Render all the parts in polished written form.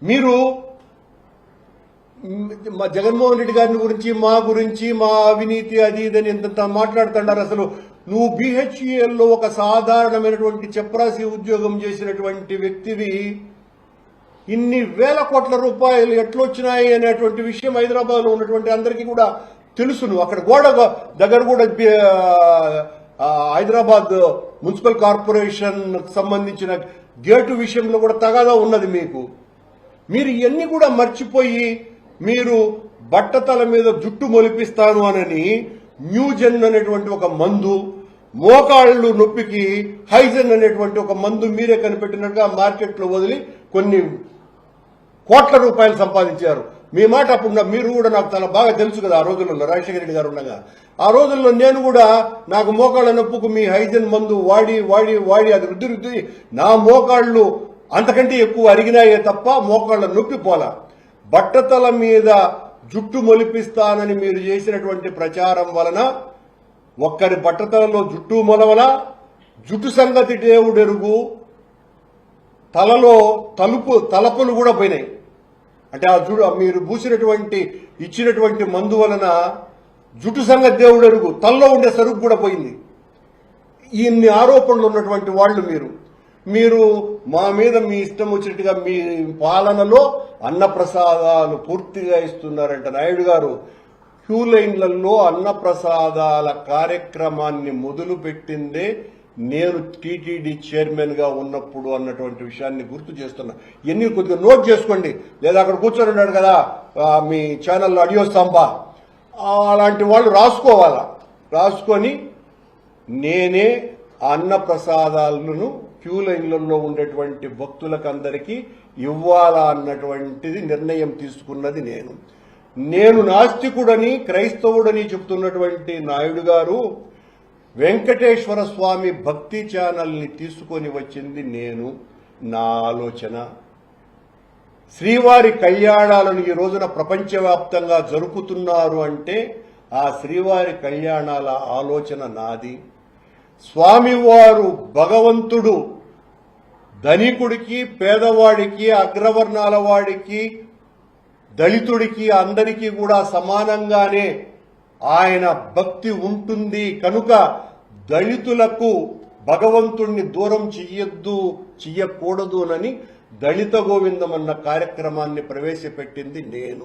మీరు మా జగన్మోహన్ రెడ్డి గారిని గురించి మా అవినీతి అది ఇదని ఎంత మాట్లాడుతున్నారు. అసలు నువ్వు BHELలో ఒక సాధారణమైనటువంటి చపరాసి ఉద్యోగం చేసినటువంటి వ్యక్తివి ఇన్ని వేల కోట్ల రూపాయలు ఎట్లొచ్చినాయి అనేటువంటి విషయం హైదరాబాద్ లో ఉన్నటువంటి అందరికీ కూడా తెలుసు. నువ్వు అక్కడ గోడ దగ్గర కూడా హైదరాబాద్ మున్సిపల్ కార్పొరేషన్ సంబంధించిన గేటు విషయంలో కూడా తగాదా ఉన్నది మీకు. మీరు ఇవన్నీ కూడా మర్చిపోయి మీరు బట్టతల మీద జుట్టు మొలిపిస్తాను అనని న్యూజెన్ అనేటువంటి ఒక మందు, మోకాళ్ళు నొప్పికి హైజెన్ అనేటువంటి ఒక మందు మీరే కనిపెట్టినట్టుగా మార్కెట్లో వదిలి కొన్ని కోట్ల రూపాయలు సంపాదించారు. మీ మాట అప్పుడు మీరు కూడా నాకు చాలా బాగా తెలుసు కదా. ఆ రోజుల్లో రాజశేఖర రెడ్డి గారు ఉండగా ఆ రోజుల్లో నేను కూడా నాకు మోకాళ్ళ నొప్పుకు మీ హైజెన్ మందు వాడి వాడి వాడి అది రుద్ది నా మోకాళ్ళు అంతకంటే ఎక్కువ అరిగినాయే తప్ప మోకాళ్ళ నొప్పి పోలా. బట్టతల మీద జుట్టు మొలిపిస్తానని మీరు చేసినటువంటి ప్రచారం వలన ఒక్కరి బట్టతలలో జుట్టు మొలవల, జుట్టు సంగతి దేవుడెరుగు, తలలో తలపులు కూడా పోయినాయి. అంటే ఆ మీరు పూసినటువంటి ఇచ్చినటువంటి మందు వలన జుట్టు సంగతి దేవుడెరుగు, తలలో ఉండే సరుకు కూడా పోయింది. ఇన్ని ఆరోపణలు ఉన్నటువంటి వాళ్ళు మీరు మా మీద మీ ఇష్టం వచ్చినట్టుగా మీ పాలనలో అన్నప్రసాదాలు పూర్తిగా ఇస్తున్నారంట. నాయుడు గారు క్యూ లైన్లలో అన్నప్రసాదాల కార్యక్రమాన్ని మొదలు పెట్టిందే నేను టీటీడీ చైర్మన్ గా ఉన్నప్పుడు అన్నటువంటి విషయాన్ని గుర్తు చేస్తున్నా. ఎన్ని కొద్దిగా నోట్ చేసుకోండి, లేదా అక్కడ కూర్చొని ఉన్నాడు కదా మీ ఛానల్లో ఆడియో స్తంభ, అలాంటి వాళ్ళు రాసుకోవాలా. రాసుకొని నేనే అన్నప్రసాదాలను క్యూ లైన్లలో ఉండేటువంటి భక్తులకందరికీ ఇవ్వాలా అన్నటువంటిది నిర్ణయం తీసుకున్నది నేను నాస్తికుడని క్రైస్తవుడని చెప్తున్నటువంటి నాయుడు గారు వెంకటేశ్వర స్వామి భక్తి ఛానల్ని తీసుకొని వచ్చింది నా ఆలోచన. శ్రీవారి కళ్యాణాలను ఈ రోజున ప్రపంచవ్యాప్తంగా జరుపుతున్నారు అంటే ఆ శ్రీవారి కళ్యాణాల ఆలోచన నాది. స్వామివారు భగవంతుడు ధనికుడికి, పేదవాడికి, అగ్రవర్ణాల వాడికి, దళితుడికి అందరికీ కూడా సమానంగానే ఆయన భక్తి ఉంటుంది కనుక దళితులకు భగవంతుణ్ణి దూరం చెయ్యకూడదునని దళిత గోవిందం అన్న కార్యక్రమాన్ని ప్రవేశపెట్టింది నేను.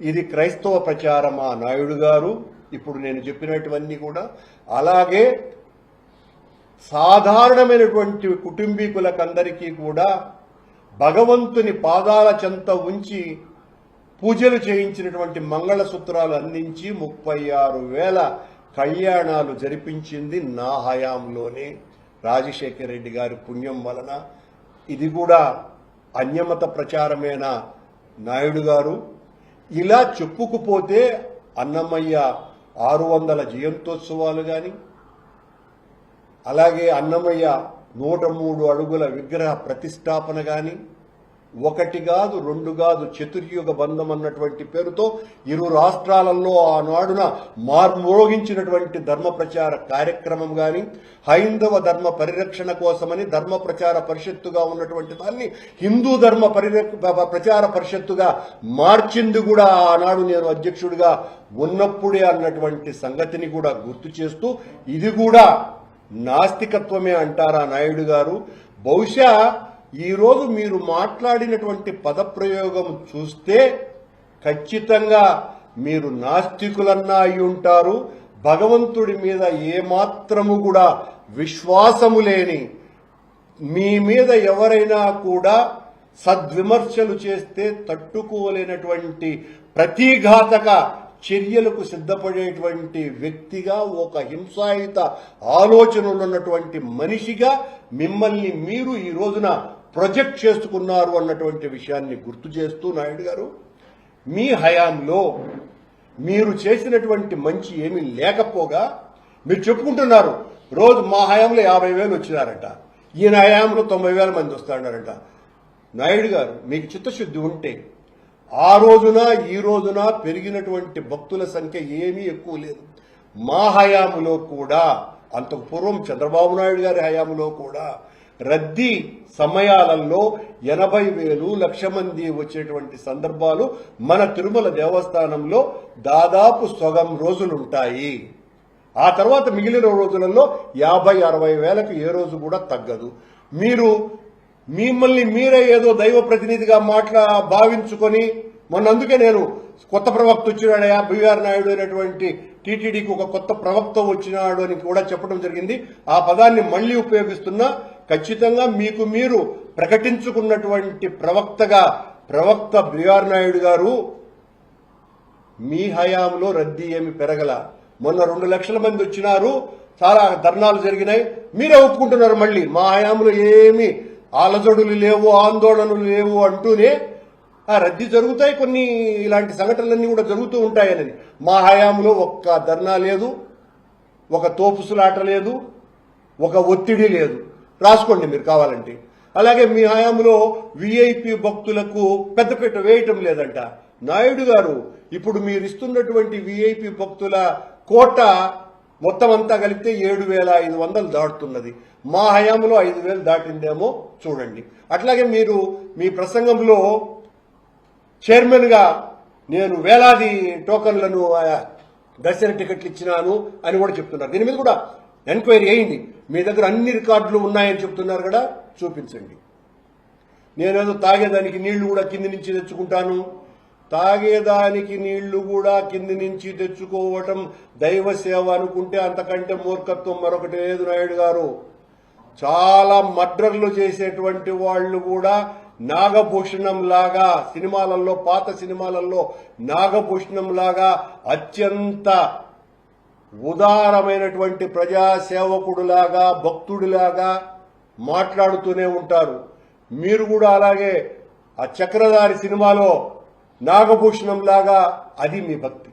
ఇది క్రైస్తవ ప్రచారమా నాయుడు గారు? ఇప్పుడు నేను చెప్పినటువన్నీ కూడా అలాగే సాధారణమైనటువంటి కుటుంబీకులకందరికీ కూడా భగవంతుని పాదాల చెంత ఉంచి పూజలు చేయించినటువంటి మంగళసూత్రాలు అందించి 36,000 కళ్యాణాలు జరిపించింది నా హయాంలోనే రాజశేఖర రెడ్డి గారి పుణ్యం వలన. ఇది కూడా అన్యమత ప్రచారమేనా నాయుడు గారు? ఇలా చెప్పుకుపోతే అన్నమయ్య 600 జయంతోత్సవాలు గాని, అలాగే అన్నమయ్య 103 అడుగుల విగ్రహ ప్రతిష్టాపన గాని, 1 కాదు 2 కాదు చతుర్యుగ బంధం అన్నటువంటి పేరుతో ఇరు రాష్ట్రాలలో ఆనాడున మార్మోగించినటువంటి ధర్మ ప్రచార కార్యక్రమం గాని, హైందవ ధర్మ పరిరక్షణ కోసమని ధర్మ ప్రచార పరిషత్తుగా ఉన్నటువంటి దాన్ని హిందూ ధర్మ ప్రచార పరిషత్తుగా మార్చింది కూడా ఆనాడు నేను అధ్యక్షుడిగా ఉన్నప్పుడే అన్నటువంటి సంగతిని కూడా గుర్తు చేస్తూ, ఇది కూడా నాస్తికత్వమే అంటారా నాయుడు గారు? బహుశా ఈరోజు మీరు మాట్లాడినటువంటి పదప్రయోగం చూస్తే ఖచ్చితంగా మీరు నాస్తికులన్నా అయి ఉంటారు. భగవంతుడి మీద ఏమాత్రము కూడా విశ్వాసము లేని మీ మీద ఎవరైనా కూడా సద్విమర్శలు చేస్తే తట్టుకోలేనటువంటి ప్రతిఘాతక చర్యలకు సిద్ధపడేటువంటి వ్యక్తిగా, ఒక హింసాయుత ఆలోచనలు ఉన్నటువంటి మనిషిగా మిమ్మల్ని మీరు ఈ రోజున ప్రొజెక్ట్ చేసుకున్నారు అన్నటువంటి విషయాన్ని గుర్తు చేస్తూ నాయుడు గారు, మీ హయాంలో మీరు చేసినటువంటి మంచి ఏమీ లేకపోగా మీరు చెప్పుకుంటున్నారు. రోజు మా హయాంలో 50,000 వచ్చినారట, ఈయన హయాంలో 90,000 మంది వస్తాడారట. నాయుడు గారు, మీకు చిత్తశుద్ధి ఉంటే ఆ రోజున ఈ రోజున పెరిగినటువంటి భక్తుల సంఖ్య ఏమీ ఎక్కువ లేదు. మా హయాంలో కూడా, అంతకు పూర్వం చంద్రబాబు నాయుడు గారి హయాంలో కూడా రద్దీ సమయాలలో 80,000 లక్ష మంది వచ్చేటువంటి సందర్భాలు మన తిరుమల దేవస్థానంలో దాదాపు సగం రోజులుంటాయి. ఆ తర్వాత మిగిలిన రోజులలో 50-60 వేలకు ఏ రోజు కూడా తగ్గదు. మీరు మిమ్మల్ని మీరే ఏదో దైవ ప్రతినిధిగా భావించుకొని మొన్న అందుకే నేను కొత్త ప్రవక్త వచ్చినాడయా బిఆర్ నాయుడు అనేటువంటి టీటీడీకి ఒక కొత్త ప్రవక్త వచ్చినాడు అని కూడా చెప్పడం జరిగింది. ఆ పదాన్ని మళ్లీ ఉపయోగిస్తున్నా. ఖచ్చితంగా మీకు మీరు ప్రకటించుకున్నటువంటి ప్రవక్త బిఆర్ నాయుడు గారు మీ హయాంలో రద్దీ ఏమి పెరగల. మొన్న 2 లక్షల మంది వచ్చినారు, చాలా ధర్నాలు జరిగినాయి. మీరే ఒప్పుకుంటున్నారు మళ్ళీ మా హయాంలో ఏమి అలజడులు లేవు, ఆందోళనలు లేవు అంటూనే ఆ రద్దీ జరుగుతాయి, కొన్ని ఇలాంటి సంఘటనలన్నీ కూడా జరుగుతూ ఉంటాయని. మా హయాంలో ఒక్క ధర్నా లేదు, ఒక తోపుసులాట లేదు, ఒక ఒత్తిడి లేదు. రాసుకోండి మీరు కావాలంటే. అలాగే మీ హయాంలో విఐపి భక్తులకు పెద్దపీట వేయటం లేదంట. నాయుడు గారు ఇప్పుడు మీరు ఇస్తున్నటువంటి విఐపి భక్తుల కోట మొత్తం అంతా కలిపితే 7,500 దాటుతున్నది. మా హయాంలో 5,000 దాటిందేమో చూడండి. అట్లాగే మీరు మీ ప్రసంగంలో చైర్మన్ గా నేను వేలాది టోకన్లను దర్శన టికెట్లు ఇచ్చినాను అని కూడా చెప్తున్నారు. దీని మీద కూడా ఎంక్వైరీ అయింది. మీ దగ్గర అన్ని రికార్డులు ఉన్నాయని చెప్తున్నారు కదా, చూపించండి. నేనేదో తాగేదానికి నీళ్లు కూడా కింది నుంచి తెచ్చుకుంటాను. తాగేదానికి నీళ్లు కూడా కింది నుంచి తెచ్చుకోవటం దైవ సేవ అనుకుంటే అంతకంటే మూర్ఖత్వం మరొకటి లేదు నాయుడు గారు. చాలా మర్డర్లు చేసేటువంటి వాళ్ళు కూడా నాగభూషణం లాగా సినిమాలలో, పాత సినిమాలలో నాగభూషణం లాగా అత్యంత ఉదారమైనటువంటి ప్రజాసేవకుడులాగా, భక్తుడిలాగా మాట్లాడుతూనే ఉంటారు. మీరు కూడా అలాగే ఆ చక్రధారి సినిమాలో నాగభూషణం లాగా అది మీ భక్తి.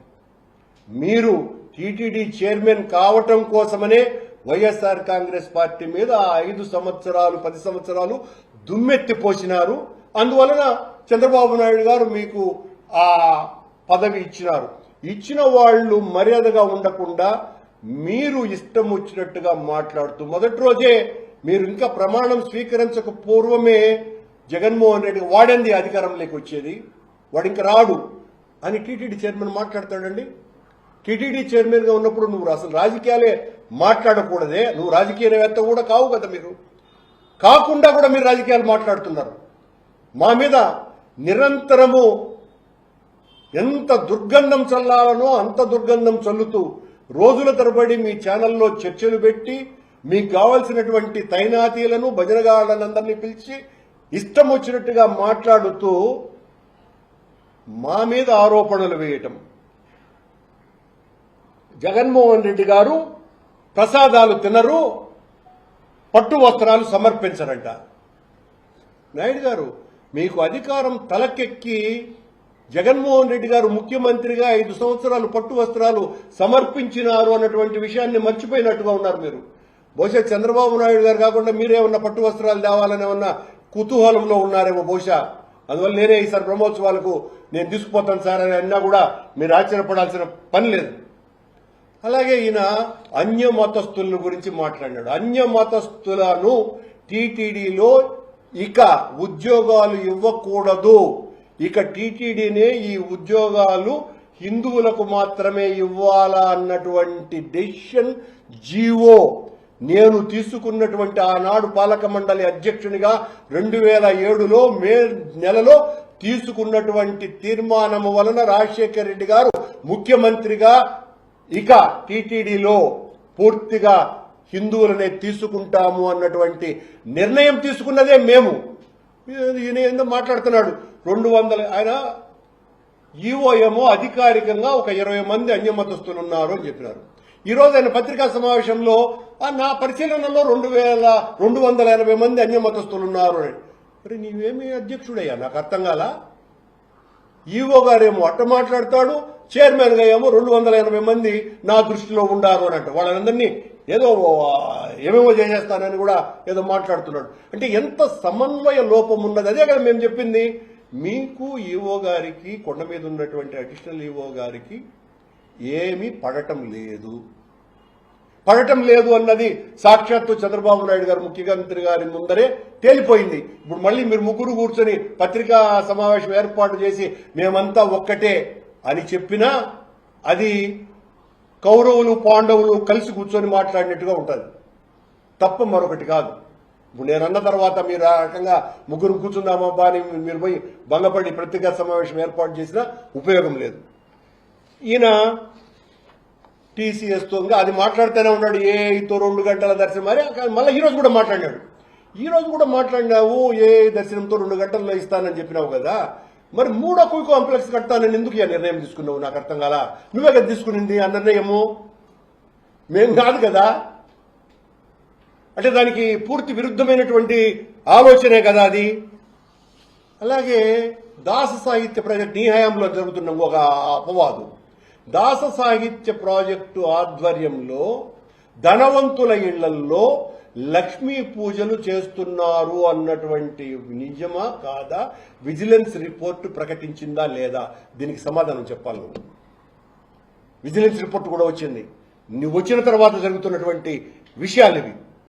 మీరు టీటీడీ చైర్మన్ కావటం కోసమనే వైఎస్ఆర్ కాంగ్రెస్ పార్టీ మీద 5 సంవత్సరాలు 10 సంవత్సరాలు దుమ్మెత్తిపోసినారు. అందువలన చంద్రబాబు నాయుడు గారు మీకు ఆ పదవి ఇచ్చినారు. ఇచ్చిన వాళ్ళు మర్యాదగా ఉండకుండా మీరు ఇష్టం వచ్చినట్టుగా మాట్లాడుతూ మొదటి రోజే మీరు ఇంకా ప్రమాణం స్వీకరించక పూర్వమే జగన్మోహన్ రెడ్డి వాడంది అధికారంలోకి వచ్చేది, వాడు ఇంకా రాడు అని టీటీడీ చైర్మన్ మాట్లాడతాడండి. టీటీడీ చైర్మన్ గా ఉన్నప్పుడు నువ్వు అసలు రాజకీయాలే మాట్లాడకూడదే. నువ్వు రాజకీయవేత్త కూడా కావు కదా. మీరు కాకుండా కూడా మీరు రాజకీయాలు మాట్లాడుతున్నారు. మా మీద నిరంతరము ఎంత దుర్గంధం చల్లాలనో అంత దుర్గంధం చల్లుతూ రోజుల తరబడి మీ ఛానల్లో చర్చలు పెట్టి మీకు కావలసినటువంటి తైనాతీలను భజనగాళ్ళనందరినీ పిలిచి ఇష్టం వచ్చినట్టుగా మాట్లాడుతూ మా మీద ఆరోపణలు వేయటం. జగన్మోహన్ రెడ్డి గారు ప్రసాదాలు తినరు, పట్టు వస్త్రాలు సమర్పించరంట. నాయుడు గారు మీకు అధికారం తలకెక్కి జగన్మోహన్ రెడ్డి గారు ముఖ్యమంత్రిగా 5 సంవత్సరాలు పట్టు వస్త్రాలు సమర్పించినారు అన్నటువంటి విషయాన్ని మర్చిపోయినట్టుగా ఉన్నారు మీరు. బహుశా చంద్రబాబు నాయుడు గారు కాకుండా మీరేమన్నా పట్టు వస్త్రాలు తేవాలని ఏమన్నా కుతూహలంలో ఉన్నారేమో బహుశా. అందువల్ల నేనే ఈసారి బ్రహ్మోత్సవాలకు నేను తీసుకుపోతాను సార్ అని అన్నా కూడా మీరు ఆశ్చర్యపడాల్సిన పని లేదు. అలాగే ఈయన అన్య మతస్థుల గురించి మాట్లాడినాడు. అన్య మతస్థులను టీటీడీలో ఇక ఉద్యోగాలు ఇవ్వకూడదు, ఇక టీటీడీనే ఈ ఉద్యోగాలు హిందువులకు మాత్రమే ఇవ్వాలా అన్నటువంటి డెసిషన్ జీవో నేను తీసుకున్నటువంటి ఆనాడు పాలక మండలి అధ్యక్షునిగా 2007లో మే నెలలో తీసుకున్నటువంటి తీర్మానము వలన రాజశేఖర్ రెడ్డి గారు ముఖ్యమంత్రిగా ఇక టీటీడీలో పూర్తిగా హిందువులనే తీసుకుంటాము అన్నటువంటి నిర్ణయం తీసుకున్నదే మేము. ఈయన ఏందో మాట్లాడుతున్నాడు. 200 ఆయన ఈవో ఏమో అధికారికంగా ఒక 20 మంది అన్యమతస్తులు ఉన్నారు అని చెప్పినారు. ఈ రోజు ఆయన పత్రికా సమావేశంలో నా పరిశీలనలో 280 మంది అన్యమతస్తులు ఉన్నారు అని. మరి నీవేమి అధ్యక్షుడయ్యా నాకు అర్థం కాలా. ఈవో గారేమో అట్ట మాట్లాడతాడు, చైర్మన్ గా ఏమో 280 మంది నా దృష్టిలో ఉండారు అని అంట. వాళ్ళందరినీ ఏదో ఏమేమో చేసేస్తానని కూడా ఏదో మాట్లాడుతున్నాడు. అంటే ఎంత సమన్వయ లోపం ఉన్నది. అదే కదా మేము చెప్పింది. మీకు ఈవో గారికి, కొండ మీద ఉన్నటువంటి అడిషనల్ ఈవో గారికి ఏమీ పడటం లేదు. పడటం లేదు అన్నది సాక్షాత్తు చంద్రబాబు నాయుడు గారు ముఖ్యమంత్రి గారి ముందరే తేలిపోయింది. ఇప్పుడు మళ్ళీ మీరు ముగ్గురు కూర్చొని పత్రికా సమావేశం ఏర్పాటు చేసి మేమంతా ఒక్కటే అని చెప్పినా అది కౌరవులు పాండవులు కలిసి కూర్చొని మాట్లాడినట్టుగా ఉంటుంది తప్ప మరొకటి కాదు. ఇప్పుడు నేను అన్న తర్వాత మీరు ఆ రకంగా ముగ్గురు కూర్చుందామబ్బా అని మీరు పోయి భంగపడి పత్రికా సమావేశం ఏర్పాటు చేసినా ఉపయోగం లేదు. ఈయన టీసీఎస్తో అది మాట్లాడుతూనే ఉన్నాడు. ఏతో 2 గంటల దర్శనం మరి మళ్ళీ ఈరోజు కూడా మాట్లాడినాడు. ఈరోజు కూడా మాట్లాడినావు ఏ దర్శనంతో 2 గంటల్లో ఇస్తానని చెప్పినావు కదా, మరి 3వ క్యూ కాంప్లెక్స్ కడతానని ఎందుకు ఈ నిర్ణయం తీసుకున్నావు? నాకు అర్థం కాలా. నువ్వే కదా తీసుకునింది ఆ నిర్ణయము, మేం కాదు కదా. అంటే దానికి పూర్తి విరుద్ధమైనటువంటి ఆలోచనే కదా అది. అలాగే దాస సాహిత్య ప్రాజెక్ట్ నీ హయాంలో జరుగుతున్న ఒక అపవాదు. దాస సాహిత్య ప్రాజెక్టు ఆధ్వర్యంలో ధనవంతుల ఇళ్లల్లో లక్ష్మీ పూజలు చేస్తున్నారు అన్నటువంటి నిజమా కాదా? విజిలెన్స్ రిపోర్టు ప్రకటించిందా లేదా? దీనికి సమాధానం చెప్పాలి నువ్వు. విజిలెన్స్ రిపోర్టు కూడా వచ్చింది. నువ్వు వచ్చిన తర్వాత జరుగుతున్నటువంటి విషయాలు ఇవి.